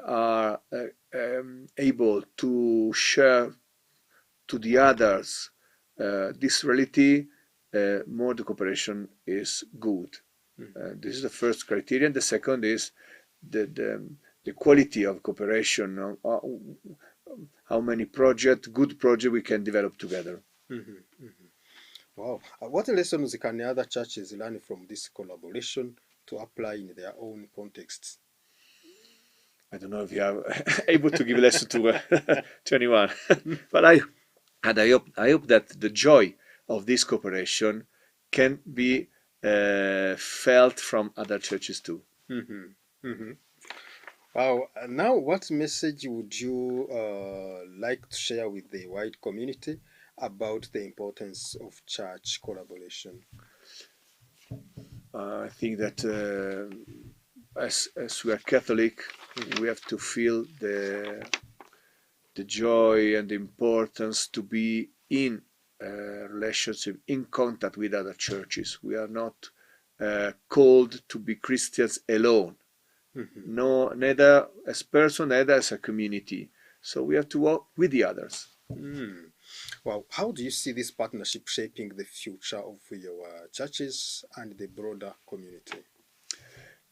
are able to share to the others this reality, more the cooperation is good. This is the first criterion. The second is the quality of cooperation, how many good projects we can develop together. Wow. What lessons can other churches learn from this collaboration to apply in their own contexts? I don't know if you are able to give a lesson to anyone, but I hope that the joy of this cooperation can be felt from other churches too. Wow. Now, what message would you like to share with the wide community about the importance of church collaboration? I think that as we are Catholic, we have to feel the joy and the importance to be in relationship, in contact with other churches. We are not called to be Christians alone. No, neither as person, neither as a community. So we have to work with the others. Well, how do you see this partnership shaping the future of your churches and the broader community?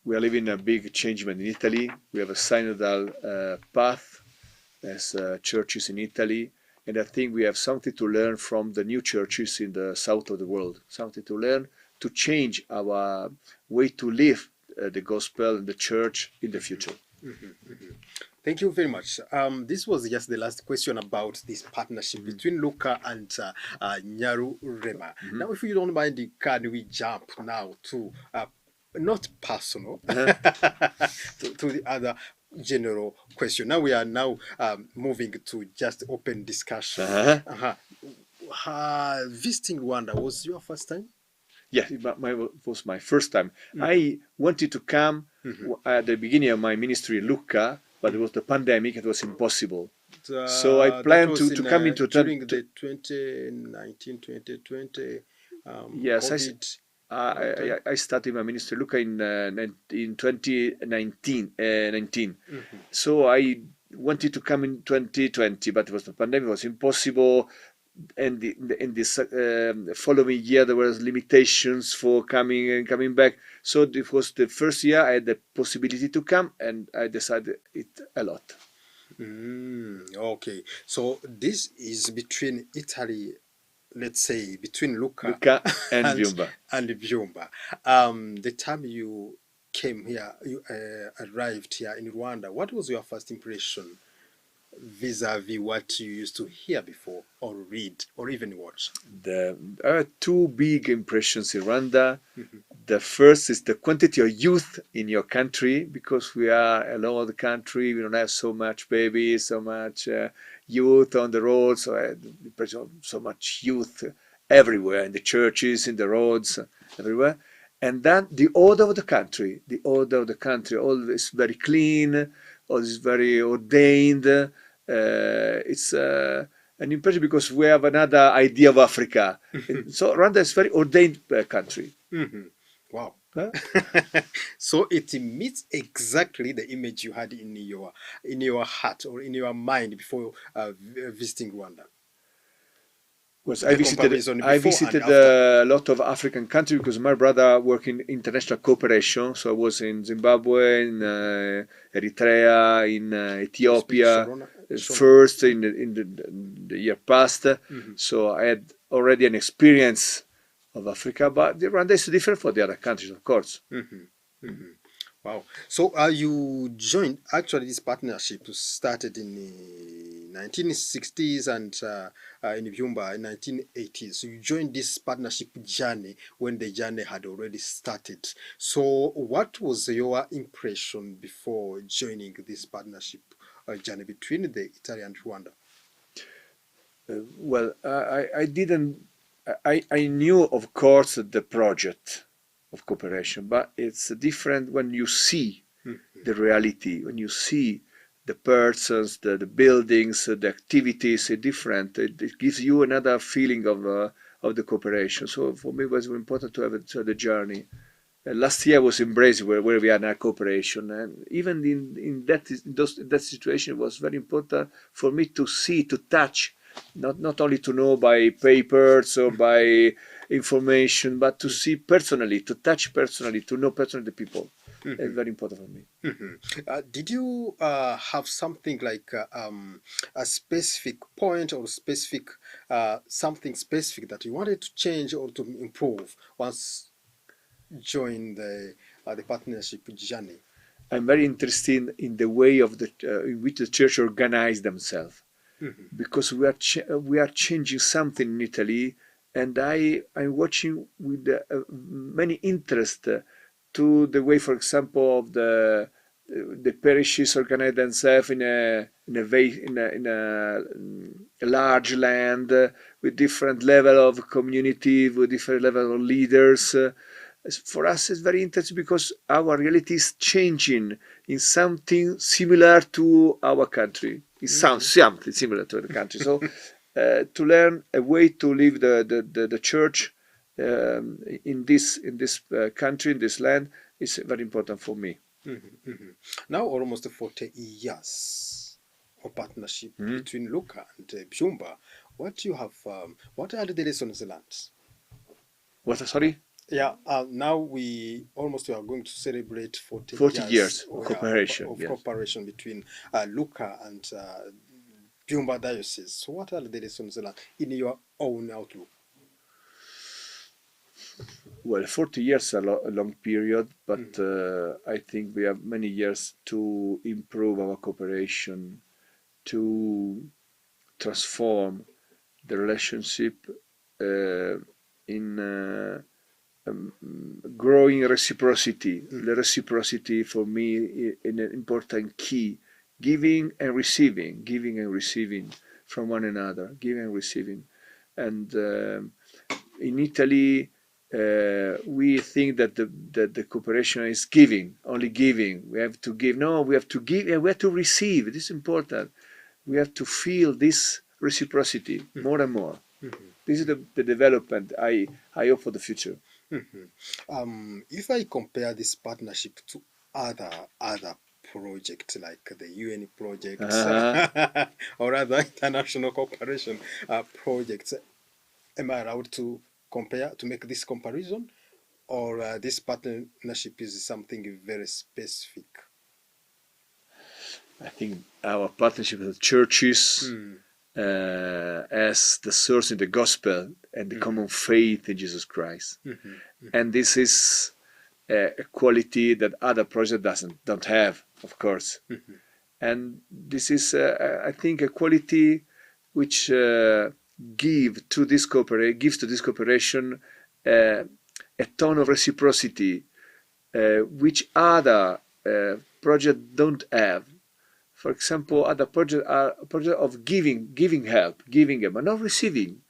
We are living a big changement in Italy. We have a synodal path as churches in Italy, and I think we have something to learn from the new churches in the south of the world, something to learn to change our way to live the gospel and the church in the future. Thank you very much. This was just the last question about this partnership between Luca and Nyarurema. Now, if you don't mind, can we jump now to not personal to the other general question? Now we are moving to just open discussion. Visiting Rwanda was your first time? Yeah, it was my first time. I wanted to come at the beginning of my ministry in Lucca, but it was the pandemic, it was impossible. So I planned to come into... During the 2019, 2020 yes, COVID. I started my ministry in Lucca in 2019. So I wanted to come in 2020, but it was the pandemic, it was impossible. And in this following year there were limitations for coming and coming back, so it was the first year I had the possibility to come, and I decided it a lot. Okay, so this is between Italy, let's say between Lucca and Byumba. The time you came here, you arrived here in Rwanda, what was your first impression vis-a-vis what you used to hear before, or read, or even watch? There are two big impressions in Rwanda. The first is the quantity of youth in your country, because we are a low the country, we don't have so much babies, so much youth on the roads, so I had the impression of so much youth everywhere, in the churches, in the roads, everywhere. And then the order of the country, all is very clean, all is very ordained. It's an impression because we have another idea of Africa. So Rwanda is a very ordained country. Wow. So it meets exactly the image you had in your heart or in your mind before visiting Rwanda. Because I visited a lot of African countries because my brother worked in international cooperation. So I was in Zimbabwe, in Eritrea, in Ethiopia, first in the year past. So I had already an experience of Africa, but Rwanda is different for the other countries, of course. Wow. So you joined, actually this partnership started in the 1960s and in Byumba in 1980s. So you joined this partnership journey when the journey had already started. So what was your impression before joining this partnership journey between the Italy and Rwanda? Well, I knew, of course, the project of cooperation, but it's different when you see the reality, when you see the persons, the buildings, the activities are different. It gives you another feeling of the cooperation. So for me, it was important to have the journey last year was in Brazil, where we had a cooperation, and even in that situation, it was very important for me to see, to touch, not only to know by papers or by information, but to see personally, to touch personally, to know personally the people. It's very important for me. Did you have something like a specific point or specific something specific that you wanted to change or to improve once join the partnership journey? I'm very interested in the way of in which the church organize themselves, because we are changing something in Italy, and I'm watching with many interest to the way, for example, of the parishes organize themselves in a large land with different level of community, with different level of leaders. For us, it's very interesting because our reality is changing in something similar to our country. It sounds something similar to the country. So, to learn a way to live the church in this country, in this land, is very important for me. Now, almost 40 years of partnership between Luca and Byumba. What are the lessons learned? What? Sorry? Yeah, now we are going to celebrate 40 years of cooperation. Of cooperation between Luca and Byumba Diocese. So what are the lessons learned in your own outlook? Well, 40 years is a long period, but I think we have many years to improve our cooperation, to transform the relationship in growing reciprocity. The reciprocity for me is an important key. Giving and receiving from one another, giving and receiving. And in Italy, we think that the cooperation is giving, only giving. We have to give. No, we have to give and we have to receive. This is important. We have to feel this reciprocity more and more. This is the development I hope for the future. If I compare this partnership to other projects like the UN projects or other international cooperation projects, am I allowed to compare, to make this comparison, or this partnership is something very specific? I think our partnership with the churches as the source in the gospel and the common faith in Jesus Christ. And this is a quality that other projects don't have, of course. And this is, I think, a quality which gives to this cooperation a tone of reciprocity, which other projects don't have. For example, other projects are projects of giving help, but not receiving.